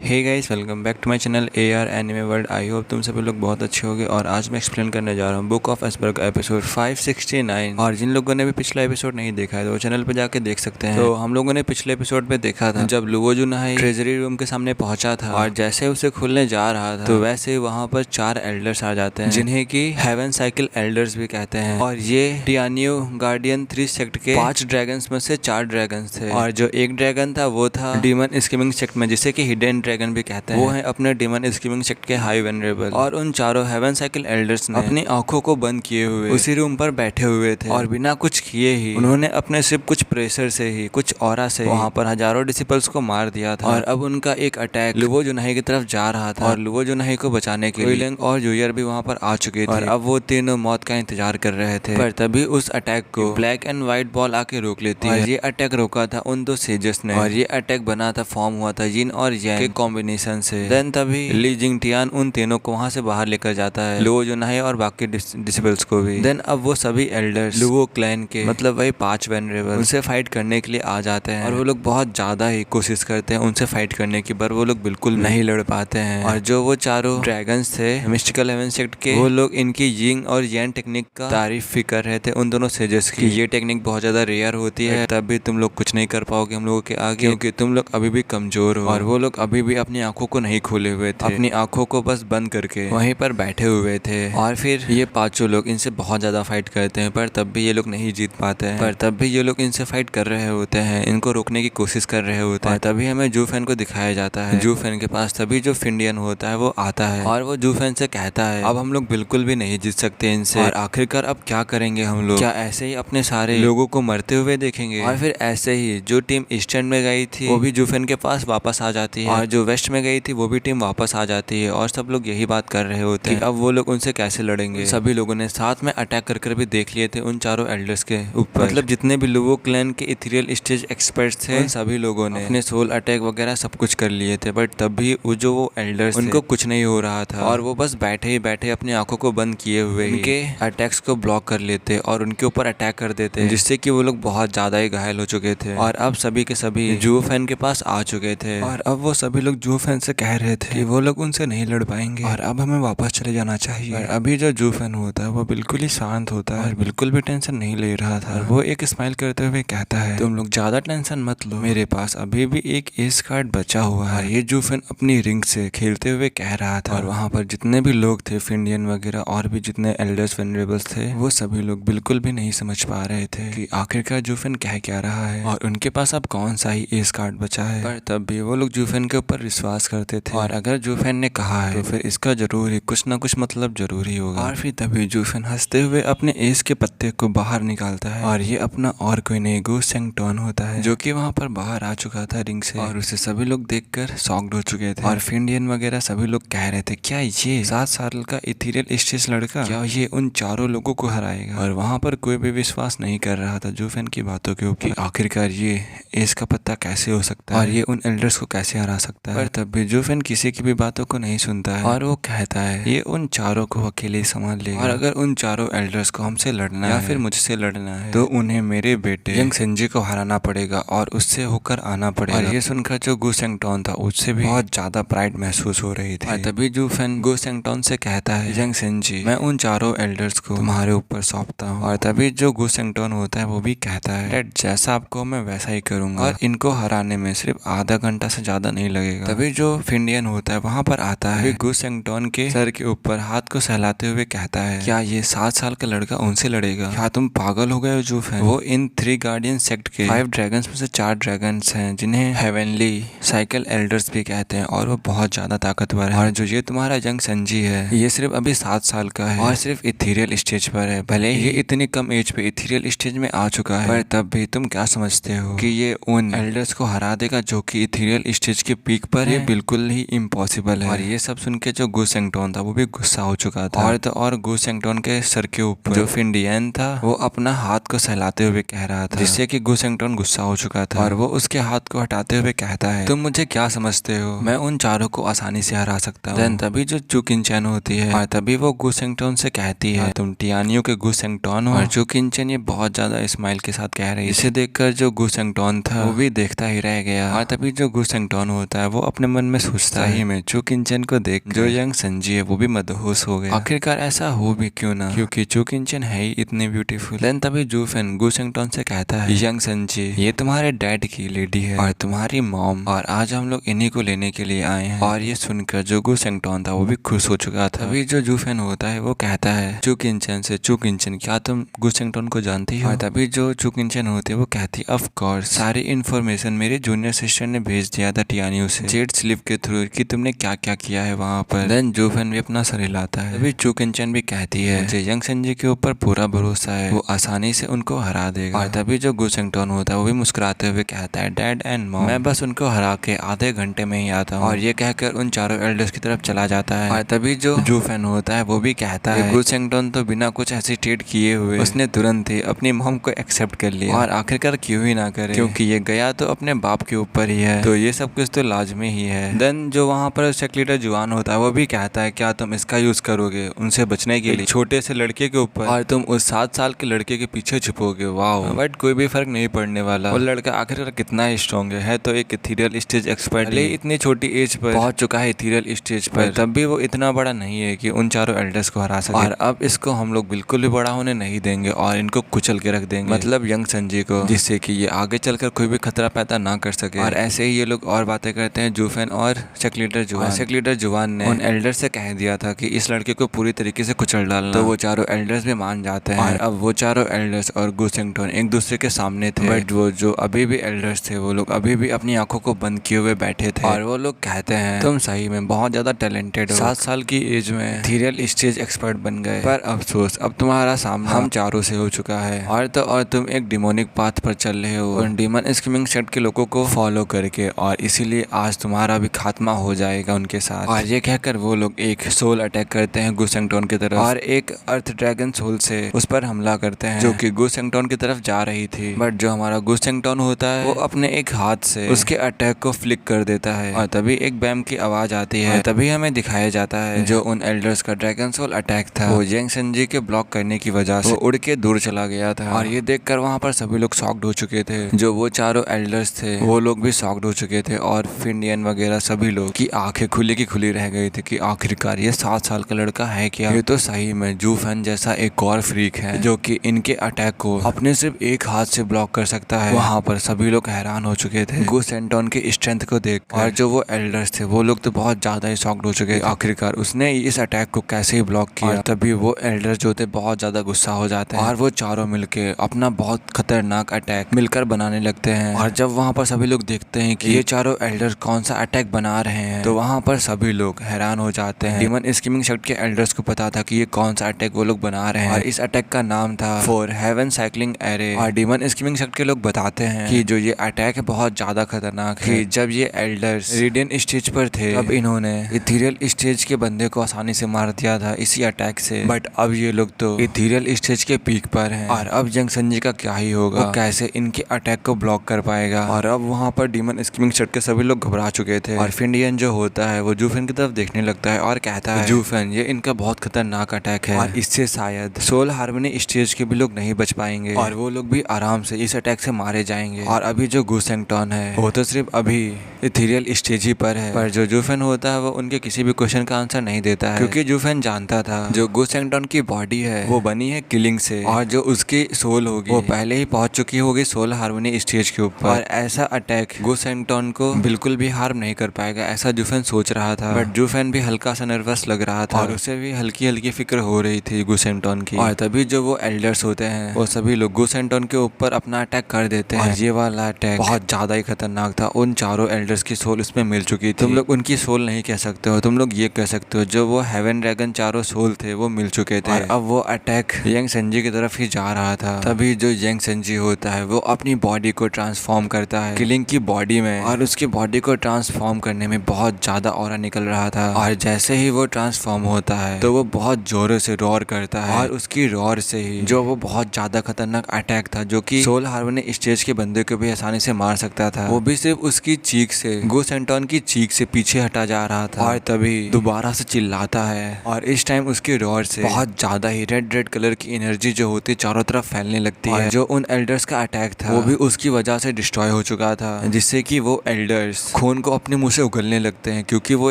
Hey guys, welcome back to my channel AR anime world. I hope तुम सभी लोग बहुत अच्छे होंगे। और आज मैं एक्सप्लेन करने जा रहा हूँ बुक ऑफ एस्पर का एपिसोड 569। और जिन लोगों ने भी पिछला एपिसोड नहीं देखा है तो वो चैनल पे जाके देख सकते हैं। तो हम लोगों ने पिछले एपिसोड में देखा था जब लुओ जुनाई ट्रेजरी रूम के सामने पहुंचा था और जैसे उसे खुलने जा रहा था तो वैसे ही वहाँ पर 4 एल्डर्स आ जाते हैं जिन्हें की हेवन साइकिल एल्डर्स भी कहते हैं। और ये टियानियो गार्डियन 3 सेक्ट के 5 ड्रैगन्स में से 4 ड्रैगन्स थे। और जो एक ड्रैगन था वो था डीमन स्कीमिंग सेक्ट में, जिसे कि हिडन ड्रैगन भी कहते हैं। वो है अपने डीमन स्कीमिंग सेक्ट के हाई वेनरेबल। और उन चारों हेवन साइकिल एल्डर्स ने अपनी आंखों को बंद किए हुए उसी रूम पर बैठे हुए थे और बिना कुछ किए ही उन्होंने अपने सिर्फ कुछ प्रेशर से ही, कुछ ऑरा से वहां पर हजारों डिसिपल्स को मार दिया था। और अब उनका एक अटैक लुओ जुनाई की तरफ जा रहा था और लुओ जुनाई को बचाने के लिए लिंग और जूयर भी वहां पर आ चुके थे और अब वो तीनों मौत का इंतजार कर रहे थे। पर तभी उस अटैक को ब्लैक एंड व्हाइट बॉल आके रोक लेती है। ये अटैक रोका था उन 2 सेजेस ने और ये अटैक बना था, फॉर्म हुआ था यिन और यांग के कॉम्बिनेशन से। देन तभी ली जिंगटियान उन तीनों को वहां से बाहर लेकर जाता है, लुओ जुनाई और बाकी डिसिपल्स को भी। देन अब वो सभी एल्डर्स लुओ क्लैन के, मतलब वही 5 वेनरेबल, उनसे फाइट करने के लिए आ जाते हैं। और वो लोग बहुत ज्यादा ही कोशिश करते हैं उनसे फाइट करने की, पर वो लोग बिल्कुल नहीं लड़ पाते हैं। और जो वो चारों ड्रैगन्स थे मिस्टिकल हेवन सेक्ट के, वो लोग इनकी यिंग और यांग टेक्निक का तारीफ भी कर रहे थे उन दोनों सेजेस की। ये टेक्निक बहुत ज्यादा रेयर होती है, तब भी तुम लोग कुछ नहीं कर पाओगे हम लोगों के आगे, क्योंकि तुम लोग अभी भी कमजोर हो। और वो लोग अभी भी अपनी आंखों को नहीं खोले हुए थे, अपनी आंखों को बस बंद करके वहीं पर बैठे हुए थे। और फिर ये 5 लोग इनसे बहुत ज्यादा फाइट करते हैं, पर तब भी ये लोग नहीं जीत पाते हैं। पर तब भी ये लोग इनसे फाइट कर रहे होते हैं, इनको रोकने की कोशिश कर रहे होते हैं। तभी हमें जूफेन को दिखाया जाता है। जूफेन के पास तभी जो फिंडियन होता है वो आता है और वो जूफेन से कहता है अब हम लोग बिल्कुल भी नहीं जीत सकते इनसे, और आखिरकार अब क्या करेंगे हम लोग? क्या ऐसे ही अपने सारे लोगों को मरते हुए देखेंगे? और फिर ऐसे ही जो टीम ईस्टर्न में गई थी वो भी जूफेन के पास वापस आ जाती है, और जो वेस्ट में गई थी वो भी टीम वापस आ जाती है। और सब लोग यही बात कर रहे होते हैं कि अब वो लोग उनसे कैसे लड़ेंगे। सभी लोगों ने साथ में अटैक कर भी देख लिए थे उन चारों एल्डर्स के ऊपर, मतलब जितने भी लुओ क्लैन के इथेरियल स्टेज एक्सपर्ट्स थे, उन सभी लोगों ने अपने सोल अटैक वगैरह सब कुछ कर लिए थे। बट तब भी वो जो वो एल्डर्स उनको कुछ नहीं हो रहा था, और वो बस बैठे ही बैठे अपनी आंखों को बंद किए हुए उनके अटैक्स को ब्लॉक कर लेते और उनके ऊपर अटैक कर देते, जिससे कि वो लोग बहुत ज्यादा ही घायल हो चुके थे। और अब सभी के सभी जूफेन के पास आ चुके थे, और अब वो सभी लोग जूफेन से कह रहे थे कि वो लोग उनसे नहीं लड़ पाएंगे और अब हमें वापस चले जाना चाहिए। और अभी जो जूफेन होता है वो बिल्कुल ही शांत होता है और बिल्कुल भी टेंशन नहीं ले रहा था। और वो एक स्माइल करते हुए कहता है तुम लोग ज्यादा टेंशन मत लो, मेरे पास अभी भी एक एस कार्ड बचा हुआ है। और ये जूफेन अपनी रिंग से खेलते हुए कह रहा था। और वहाँ पर जितने भी लोग थे, फिंडियन वगैरह और भी जितने एल्डर्स वेनरेबल्स थे, वो सभी लोग बिल्कुल भी नहीं समझ पा रहे थे कि आखिरकार जूफेन कह क्या रहा है और उनके पास अब कौन सा ही एस कार्ड बचा है। पर तब भी वो लोग जूफेन के ऊपर विश्वास करते थे, और अगर जूफेन ने कहा है तो फिर इसका जरूर ही कुछ ना कुछ मतलब जरूर ही होगा। और फिर तभी जूफेन हंसते हुए अपने एस के पत्ते को बाहर निकालता है, और ये अपना और कोई नहीं गो सेंगटोन होता है, जो कि वहाँ पर बाहर आ चुका था रिंग से, और उसे सभी लोग देखकर शॉक्ड हो चुके थे। और फिंडियन वगैरह सभी लोग कह रहे थे क्या ये 7 साल का इथेरियल स्टेज लड़का, क्या ये उन चारों लोगों को हराएगा? और वहाँ पर कोई भी विश्वास नहीं कर रहा था जूफेन की बातों के ऊपर, आखिरकार ये एस का पत्ता कैसे हो सकता है और ये उन एल्डर्स को कैसे हरा सकता है। पर तब भी जूफेन किसी की भी बातों को नहीं सुनता है, और वो कहता है ये उन चारों को अकेले संभाल लेगा, और अगर उन चारों एल्डर्स को हमसे लड़ना या फिर मुझसे लड़ना है तो उन्हें मेरे बेटे यंग सेंजी को हराना पड़ेगा और उससे होकर आना पड़ेगा। और ये सुनकर जो गु सेंगटोन था उससे भी बहुत ज्यादा प्राइड महसूस हो रही थी। तभी जूफेन गु सेंगटोन से कहता है यंग सेंजी, मैं उन चारों एल्डर्स को तुम्हारे ऊपर सौंपता हूँ। और तभी जो गु सेंगटोन होता है वो भी कहता है डैड, जैसा आपको मैं वैसा ही करूंगा, और इनको हराने में सिर्फ आधा घंटा से ज्यादा नहीं लगेगा। तभी जो फिंडियन होता है वहां पर आता है, गु सेंगटोन के सर के ऊपर हाथ को सहलाते हुए कहता है क्या ये 7 साल का लड़का उनसे लड़ेगा? क्या तुम पागल हो गए हो जूफेन? वो इन 3 गार्डियन सेक्ट के 5 ड्रैगन्स में से 4 ड्रैगन्स हैं जिन्हें हेवनली साइकिल एल्डर्स भी कहते हैं, और वो बहुत ज्यादा ताकतवर है। और जो ये तुम्हारा यंग सेंजी है ये सिर्फ अभी 7 साल का है और सिर्फ इथेरियल स्टेज पर है। भले ही ये इतनी कम एज पे इथेरियल स्टेज में आ चुका है, पर तब भी तुम क्या समझते हो कि ये उन एल्डर्स को हरा देगा जो कि इथेरियल स्टेज के पीक पर है? ये बिल्कुल ही इम्पॉसिबल है। और ये सब सुन के जो गु सेंगटोन था वो भी गुस्सा हो चुका था, और गु सेंगटोन के सर के ऊपर जो फिंडियन था वो अपना हाथ को सहलाते हुए कह रहा था, जिससे कि गु सेंगटोन गुस्सा हो चुका था, और वो उसके हाथ को हटाते हुए कहता है तुम मुझे क्या समझते हो, मैं उन चारों को आसानी से हरा सकता हूँ। तभी जो चुकिंचन होती है, और तभी वो गु सेंगटोन से कहती है तुम टियानियो के गु सेंगटोन हो। और चुकिंचन ये बहुत ज्यादा स्माइल के साथ कह रही है। इसे देखकर जो गु सेंगटोन था वो भी देखता ही रह गया। और तभी जो गु सेंगटोन होता है वो अपने मन में सोचता है। सही में चू किंचन को देख जो यंग संजी है वो भी मदहोश हो गया। आखिरकार ऐसा हो भी क्यों ना, क्योंकि चू किंचन है ही इतनी ब्यूटीफुल। देन तभी जू फेन गु सेंगटोन से कहता है, यंग संजी ये तुम्हारे डैड की लेडी है और तुम्हारी मॉम, और आज हम लोग इन्हीं को लेने के लिए आए हैं। और ये सुनकर जो गु सेंगटोन था वो भी खुश हो चुका था। तभी जो जू फेन होता है वो कहता है चू किंचन से, चू किंचन क्या तुम गु सेंगटोन को जानती हो? और तभी जो चू किंचन होती है वो कहती ऑफ कोर्स, सारी इन्फॉर्मेशन मेरे जूनियर सिस्टर ने भेज दिया था टियानियो से जेट स्लिप के थ्रू कि तुमने क्या क्या किया है वहाँ पर। देन जू फेन भी अपना सर हिलाता है। तभी चू किंचन भी कहती है मुझे यंग संजी के ऊपर पूरा भरोसा है, वो आसानी से उनको हरा देगा। और तभी जो गु सेंगटोन होता है वो भी मुस्कुराते हुए कहता है डैड एंड मॉम मैं बस उनको हरा के आधे घंटे में ही आता हूँ। और ये कहकर उन चारों एल्डर्स की तरफ चला जाता है। और तभी जो जू फेन होता है वो भी कहता है गु सेंगटोन तो बिना कुछ हेसिटेट किए हुए उसने तुरंत ही अपनी मॉम को एक्सेप्ट कर लिया। और आखिरकार क्यों ही ना करे, क्योंकि ये गया तो अपने बाप के ऊपर ही है, तो ये सब कुछ तो लाजमी ही है। देन जो वहाँ पर सेक्रेटरी जुआन होता है वो भी कहता है क्या तुम इसका यूज करोगे उनसे बचने के लिए, छोटे से लड़के के ऊपर, और तुम उस 7 साल के लड़के के पीछे छुपोगे। वाह, बट कोई भी फर्क नहीं पड़ने वाला। वो लड़का आखिरकार कितना ही स्ट्रॉन्ग है तो एक इथीरियल स्टेज एक्सपर्ट है, इतनी छोटी एज पर पहुंच चुका है इथीरियल स्टेज पर, तब भी वो इतना बड़ा नहीं है कि उन चारों एल्डर्स को हरा सके। और अब इसको हम लोग बिल्कुल भी बड़ा होने नहीं देंगे और इनको कुचल के रख देंगे, मतलब यंग संजी को, जिससे कि ये आगे चलकर कोई भी खतरा पैदा ना कर सके। और ऐसे ही ये लोग और बातें करते हैं जू फेन और सेक्रेटरी जुआन। सेक्रेटरी जुआन ने उन एल्डर्स से कह दिया था कि इस लड़के को पूरी तरीके से कुचल डालना, तो वो चारों एल्डर्स भी मान जाते हैं। और अब वो चारों एल्डर्स और गु सेंगटोन एक दूसरे के सामने थे, बट वो जो अभी भी एल्डर्स थे वो लोग अभी भी अपनी आंखों को बंद किए हुए बैठे थे। और वो लोग कहते हैं तुम सही में बहुत ज्यादा टैलेंटेड हो, 7 साल की एज में इथीरियल स्टेज एक्सपर्ट बन गए, पर अफसोस अब तुम्हारा सामना हम चारों से हो चुका है। और तो और तुम एक डिमोनिक पाथ पर चल रहे हो उन डीमन स्कीमिंग सेट के लोगों को फॉलो करके, और इसीलिए आज तुम्हारा भी खात्मा हो जाएगा उनके साथ। और ये कहकर वो लोग एक सोल अटैक करते हैं गु सेंगटोन की तरफ, और एक अर्थ ड्रैगन सोल से उस पर हमला करते हैं जो कि गु सेंगटोन की तरफ जा रही थी। बट जो हमारा गु सेंगटोन होता है वो अपने एक हाथ से उसके अटैक को फ्लिक कर देता है, और तभी एक बैम की आवाज आती है। तभी हमें दिखाया जाता है जो उन एल्डर्स का ड्रैगन सोल अटैक था वो यंग संजी के ब्लॉक करने की वजह से वो उड़ के दूर चला गया था। और ये देखकर वहाँ पर सभी लोग शॉक्ड हो चुके थे, जो वो चारों एल्डर्स थे वो लोग भी शॉक्ड हो चुके थे, और फिंडियन वगैरह सभी लोग की आंखें खुली की खुली रह गई थी कि आखिरकार ये 7 साल का लड़का है क्या, ये तो सही में जू फेन जैसा एक और फ्रीक है जो कि इनके अटैक को अपने सिर्फ एक हाथ से ब्लॉक कर सकता है। वहाँ पर सभी लोग हैरान हो चुके थे गु सेंगटोन की स्ट्रेंथ को देख, और जो वो एल्डर्स थे वो लोग तो बहुत ज्यादा ही शॉक्ड हो चुके आखिरकार उसने इस अटैक को कैसे ही ब्लॉक किया। और तभी वो एल्डर्स जो थे बहुत ज्यादा गुस्सा हो जाते हैं और वो चारों मिलके अपना बहुत खतरनाक अटैक मिलकर बनाने लगते हैं। और जब वहाँ पर सभी लोग देखते हैं कि ये चारों एल्डर्स कौन सा अटैक बना रहे हैं, तो वहाँ पर सभी लोग हैरान हो जाते हैं। डीमन स्कीमिंग सेट के एल्डर्स को पता था कि ये कौन सा अटैक वो लोग बना रहे हैं, और इस अटैक का नाम था फॉर हेवन साइक्लिंग एरे। और डीमन स्कीमिंग सेट के लोग बताते हैं कि जो ये अटैक है बहुत ज्यादा खतरनाक है। जब ये एल्डर्स रेडियन स्टेज पर थे तब इन्होंने इथीरियल स्टेज के बंदे को आसानी से मार दिया था इसी अटैक से, बट अब ये लोग तो इथीरियल स्टेज के पीक पर हैं। और अब यंग संजी का क्या ही होगा, वो कैसे इनके अटैक को ब्लॉक कर पाएगा। और अब वहाँ पर डीमन स्कीमिंग सेट के सभी लोग घबरा चुके थे, और फिंडियन जो होता है वो जू फेन की तरफ देखने लगता है और कहता है जू फेन ये इनका बहुत खतरनाक अटैक है, और इससे शायद सोल हार्मनी स्टेज के भी लोग नहीं बच पाएंगे, और वो लोग भी आराम से इस अटैक से मारे जाएंगे। और अभी जो गु सेंगटोन है वो तो सिर्फ अभी इथीरियल स्टेज ही पर है, पर जो जू फेन होता है वो उनके किसी भी क्वेश्चन का आंसर नहीं देता है, क्योंकि जू फेन जानता था जो गु सेंगटोन की बॉडी है वो बनी है किलिंग से, और जो उसकी सोल होगी वो पहले ही पहुंच चुकी होगी सोल हार्मनी स्टेज के ऊपर, और ऐसा अटैक गु सेंगटोन को बिल्कुल भी हार्म नहीं कर पाएगा ऐसा जू फेन सोच रहा था। बट जू फेन भी हल्का सा नर्वस लग रहा था, और उसे भी हल्की हल्की फिक्र हो रही थी गु सेंगटोन की। और तभी जो वो एल्डर्स होते हैं वो सभी लोग गु सेंगटोन के ऊपर अपना अटैक कर देते हैं, और ये वाला अटैक बहुत ज्यादा ही खतरनाक था। उन चारों एल्डर्स की सोल उसमें मिल चुकी थी। तुम लोग उनकी सोल नहीं कह सकते हो, तुम लोग ये कह सकते हो जो वो हेवन ड्रैगन चारों सोल थे वो मिल चुके थे, और अब वो अटैक यंग संजी की तरफ ही जा रहा था। तभी जो यंग संजी होता है वो अपनी बॉडी को ट्रांसफॉर्म करता है किलिंग की बॉडी में, और उसकी बॉडी को ट्रांसफॉर्म करने में बहुत ज्यादा ऑरा निकल रहा था। और जैसे ही वो ट्रांसफॉर्म होता है तो वो बहुत जोरों से रोर करता है, और उसकी रोर से ही जो वो बहुत ज्यादा खतरनाक अटैक था जो कि सोल हार्मनी स्टेज के बंदे को भी आसानी से मार सकता था, वो भी सिर्फ उसकी चीख से गु सेंगटोन की चीख से पीछे हटा जा रहा था। और तभी दोबारा से चिल्लाता है, और इस टाइम उसकी रोर से बहुत ज्यादा ही रेड कलर की एनर्जी जो होती चारों तरफ फैलने लगती है। जो उन एल्डर्स का अटैक था वो भी उसकी वजह से डिस्ट्रॉय हो चुका था, जिससे कि वो एल्डर्स खून को अपने मुंह से उगलने लगते हैं क्योंकि वो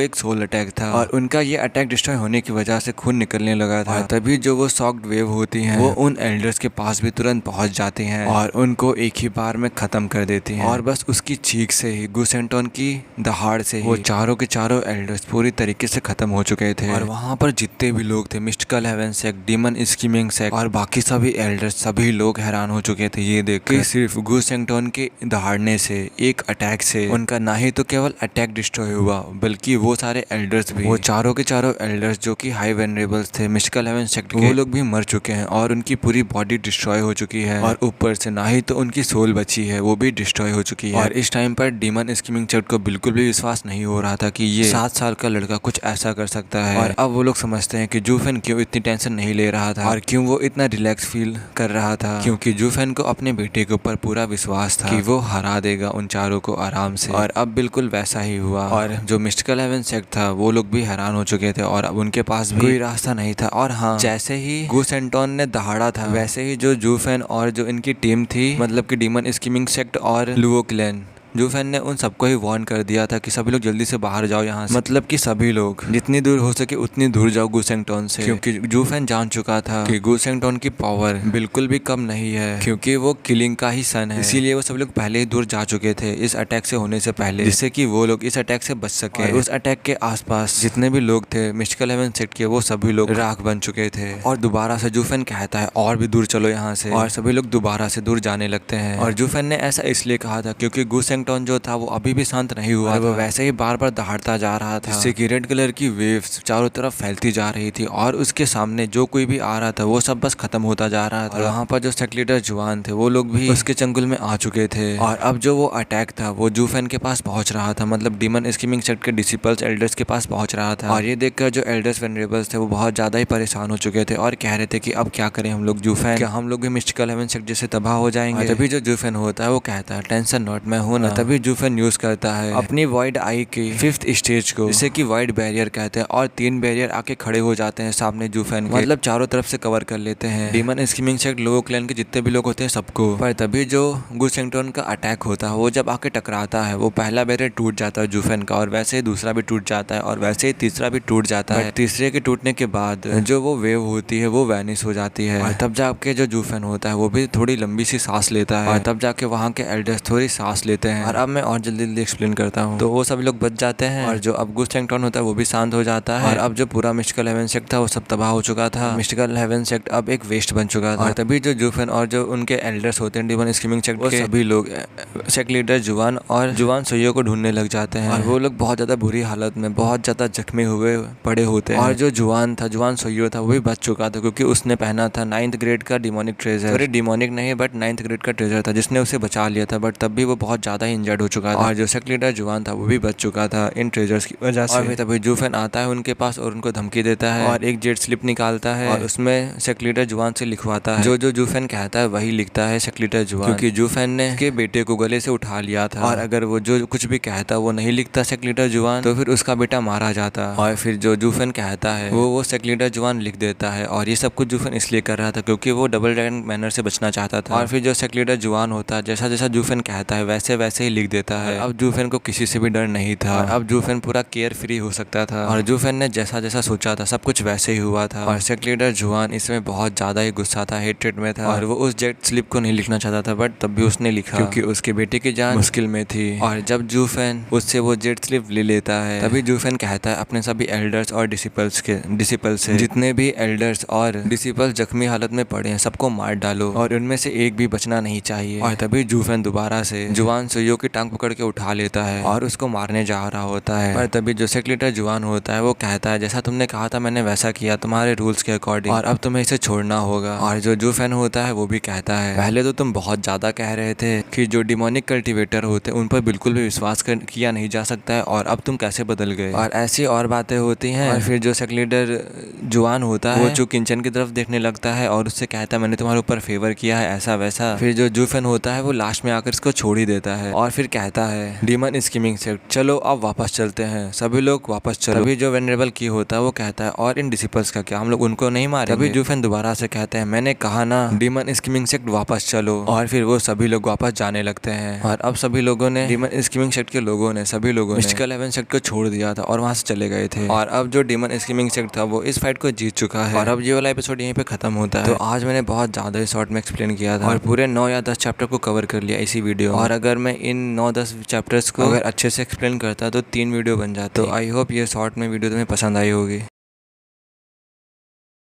एक सोल अटैक था और उनका ये अटैक डिस्ट्रॉय होने की वजह से खून निकलने लगा था। तभी जो वो शॉक्ड वेव होती हैं वो उन एल्डर्स के पास भी तुरंत पहुंच जाती हैं और उनको एक ही बार में खत्म कर देती हैं। और बस उसकी चीख से ही, गुसेंटोन की दहाड़ से ही वो चारों के चारों एल्डर्स पूरी तरीके से खत्म हो चुके थे। और वहाँ पर जितने भी लोग थे, mystical heaven sect, demon scheming sect और बाकी सभी एल्डर्स, सभी लोग हैरान हो चुके थे ये देख के सिर्फ गुसेंटोन के दहाड़ने से, एक अटैक से उनका ना ही तो केवल अटैक डिस्ट्रॉय हुआ बल्कि वो सारे एल्डर्स भी, वो चारों के चारों एल्डर्स जो कि हाई वेनरेबल्स थे मिस्टिकल हेवन सेक्ट के, वो लोग भी मर चुके हैं और उनकी पूरी बॉडी डिस्ट्रॉय हो चुकी है। और ऊपर से ना ही तो उनकी सोल बची है, वो भी डिस्ट्रॉय हो चुकी है। और इस टाइम पर डीमन स्कीमिंग सेक्ट को बिल्कुल भी विश्वास नहीं हो रहा था कि ये 7 साल का लड़का कुछ ऐसा कर सकता है। और अब वो लोग समझते हैं कि जूफेन क्यों इतनी टेंशन नहीं ले रहा था और क्यों वो इतना रिलैक्स फील कर रहा था, क्योंकि जूफेन को अपने बेटे के ऊपर पूरा विश्वास था कि वो हरा देगा उन चारों को आराम से। और अब बिल्कुल वैसा ही हुआ और जो मिस्टिकल हेवन सेक्ट था वो लोग भी हैरान हो चुके थे और अब उनके पास भी कोई रास्ता नहीं था। और हाँ, जैसे ही गुसेंटोन ने दहाड़ा था वैसे ही जो जूफेन और जो इनकी टीम थी, मतलब कि डीमन स्कीमिंग सेक्ट और लुओ क्लैन, जूफेन ने उन सबको ही वार्न कर दिया था कि सभी लोग जल्दी से बाहर जाओ यहाँ से, मतलब कि सभी लोग जितनी दूर हो सके उतनी दूर जाओ गुसेंगटोन से, क्योंकि जूफेन जान चुका था कि गुसेंगटोन की पावर बिल्कुल भी कम नहीं है, क्योंकि वो किलिंग का ही सन है। इसीलिए वो सब लोग पहले ही दूर जा चुके थे इस अटैक से होने से पहले, जिससे कि वो लोग इस अटैक से बच सके। उस अटैक के आसपास जितने भी लोग थे मिस्टिकल हेवन सेक्ट के, वो सभी लोग राख बन चुके थे। और दोबारा से जूफेन कहता है और भी दूर चलो यहाँ से, और सभी लोग दोबारा से दूर जाने लगते हैं। और जूफेन ने ऐसा इसलिए कहा था क्योंकि गुसेंगटोन जो था वो अभी भी शांत नहीं हुआ, वो वैसे ही बार बार दहाड़ता जा रहा था, जिससे कि रेड कलर की वेव्स चारों तरफ फैलती जा रही थी और उसके सामने जो कोई भी आ रहा था वो सब बस खत्म होता जा रहा था। और वहाँ पर जो सेक्ट लीडर जुआन थे वो लोग भी उसके चंगुल में आ चुके थे। और अब जो वो अटैक था वो जूफेन के पास पहुंच रहा था, मतलब डीमन स्कीमिंग सेक्ट के डिसिपल्स एल्डर्स के पास पहुंच रहा था। और ये देखकर जो एल्डर्स वेनरेबल्स थे वो बहुत ज्यादा ही परेशान हो चुके थे और कह रहे थे कि अब क्या करें हम लोग, जूफेन क्या हम लोग भी मिस्टिकल हेवन सेक्ट जैसे तबाह हो जाएंगे। तभी जो जूफेन होता है वो कहता है टेंशन नॉट, मैं हूं ना। तभी जूफेन यूज करता है अपनी वाइड आई की 5th स्टेज को, जिसे कि वाइड बैरियर कहते हैं, और 3 बैरियर आके खड़े हो जाते हैं सामने जूफेन के, मतलब चारों तरफ से कवर कर लेते हैं demon scheming sect Luo clan के जितने भी लोग होते हैं सबको। पर तभी जो गुसेंगटोन का अटैक होता है वो जब आके टकराता है, वो पहला बैरियर टूट जाता है जूफेन का, और वैसे ही दूसरा भी टूट जाता है और वैसे ही तीसरा भी टूट जाता है। तीसरे के टूटने के बाद जो वो वेव होती है वो वैनिश हो जाती है। और तब जाके जो जूफेन होता है वो भी थोड़ी लंबी सी सांस लेता है और तब जाके वहाँ के एल्डर्स थोड़ी सांस लेते हैं। और अब मैं और जल्दी जल्दी एक्सप्लेन करता हूँ। तो वो सब लोग बच जाते हैं और जो अब गुसेंगटोन होता है वो भी शांत हो जाता है। और अब जो पूरा मिस्टिकल हेवन सेक्ट था वो सब तबाह हो चुका था, मिस्टिकल हेवन सेक्ट अब एक वेस्ट बन चुका था। और तभी जो जूफेन और जो उनके एल्डर्स होते हैं डीमन स्कीमिंग सेक्ट के, सभी लोग सेक्ट लीडर जुआन और जुआन सोयो को ढूंढने लग जाते हैं। और वो लोग बहुत ज्यादा बुरी हालत में, बहुत ज्यादा जख्मी हुए पड़े होते हैं। और जो जुआन था, जुआन सोयो था, वो भी बच चुका था क्योंकि उसने पहना था 9th ग्रेड का डिमोनिक ट्रेजर, सॉरी डिमोनिक नहीं बट 9th ग्रेड का ट्रेजर था जिसने उसे बचा लिया था, बट तब भी वो बहुत ज्यादा ही इंजर्ड हो चुका था। और जो सेक्ट लीडर जुआन था वो भी बच चुका था इन ट्रेजर्स की वजह से। और तभी जूफेन आता है उनके पास और उनको धमकी देता है और एक जेट स्लिप निकालता है और उसमें सेक्ट लीडर जुआन से लिखवाता है जो जूफेन कहता है वही लिखता है सेक्ट लीडर जुआन, क्योंकि जूफेन ने के बेटे को गले से उठा लिया था और अगर वो जो कुछ भी कहता वो नहीं लिखता सेक्ट लीडर जुआन तो फिर उसका बेटा मारा जाता। और फिर जो जूफेन कहता है वो सेक्ट लीडर जुआन लिख देता है। और ये सब कुछ जूफेन इसलिए कर रहा था क्योंकि वो डबल ड्रैगन मैनर से बचना चाहता था। और फिर जो सेक्ट लीडर जुआन होता है जैसा जैसा जूफेन कहता है वैसे वैसे ही लिख देता है। अब जूफेन को किसी से भी डर नहीं था, अब जूफेन पूरा केयर फ्री हो सकता था और जूफेन ने जैसा जैसा सोचा था सब कुछ वैसे ही हुआ था। और सेक्ट लीडर जुआन इसमें बहुत ज्यादा ही गुस्सा था, हेट्रेड में था और वो उस जेट स्लिप को नहीं लिखना चाहता था, बट तब भी उसने लिखा क्योंकि उसके बेटे की जान मुश्किल में थी। और जब जूफेन उससे वो जेट स्लिप ले लेता है तभी जूफेन कहता है अपने सभी एल्डर्स और डिसिपल्स से जितने भी एल्डर्स और डिसिपल्स जख्मी हालत में पड़े हैं सबको मार डालो और उनमें से एक भी बचना नहीं चाहिए। और तभी जूफेन दोबारा से जुआन सोयो की टांग पकड़ के उठा लेता है और उसको मारने जा रहा होता है। पर तभी जो सेक्ट लीडर जुआन होता है वो कहता है जैसा तुमने कहा था मैंने वैसा किया तुम्हारे रूल्स के अकॉर्डिंग और अब तुम्हें इसे छोड़ना होगा। और जो जूफेन होता है वो भी कहता है पहले तो तुम बहुत ज्यादा कह रहे थे कि जो डिमोनिक कल्टिवेटर होते उन पर बिल्कुल भी विश्वास किया नहीं जा सकता है और अब तुम कैसे बदल गए, और ऐसी और बातें होती हैं। और फिर जो सेक्ट लीडर जुआन होता है वो जो किंचन की तरफ देखने लगता है और उससे कहता है मैंने तुम्हारे ऊपर फेवर किया है ऐसा वैसा। फिर जो जूफेन होता है वो लास्ट में आकर इसको छोड़ ही देता है और फिर कहता है डीमन स्कीमिंग सेक्ट, चलो अब वापस चलते हैं। सभी लोग वापस चलो। तभी जो वेनरेबल की होता है वो कहता है और इन डिसिपल्स का क्या, हम लोग उनको नहीं मारेंगे? तभी जूफेन दोबारा से कहते हैं मैंने कहा ना डीमन स्कीमिंग सेक्ट वापस चलो। और फिर वो सभी लोग वापस जाने लगते हैं और अब सभी लोगों ने डीमन स्कीमिंग सेक्ट के लोगों ने सभी लोगों ने मिस्टिकल हेवन सेक्ट को छोड़ दिया था और वहां से चले गए थे। और अब जो डीमन स्कीमिंग सेक्ट था वो इस फाइट को जीत चुका है। और अब ये वाला एपिसोड यहीं पे खत्म होता है। तो आज मैंने बहुत ज्यादा ही शॉर्ट में एक्सप्लेन किया था और पूरे 9 या 10 चैप्टर को कवर कर लिया इसी वीडियो। और अगर मैं इन 9-10 चैप्टर्स को अगर अच्छे से एक्सप्लेन करता तो 3 वीडियो बन जाती। तो आई होप ये शॉर्ट में वीडियो तुम्हें पसंद आई होगी।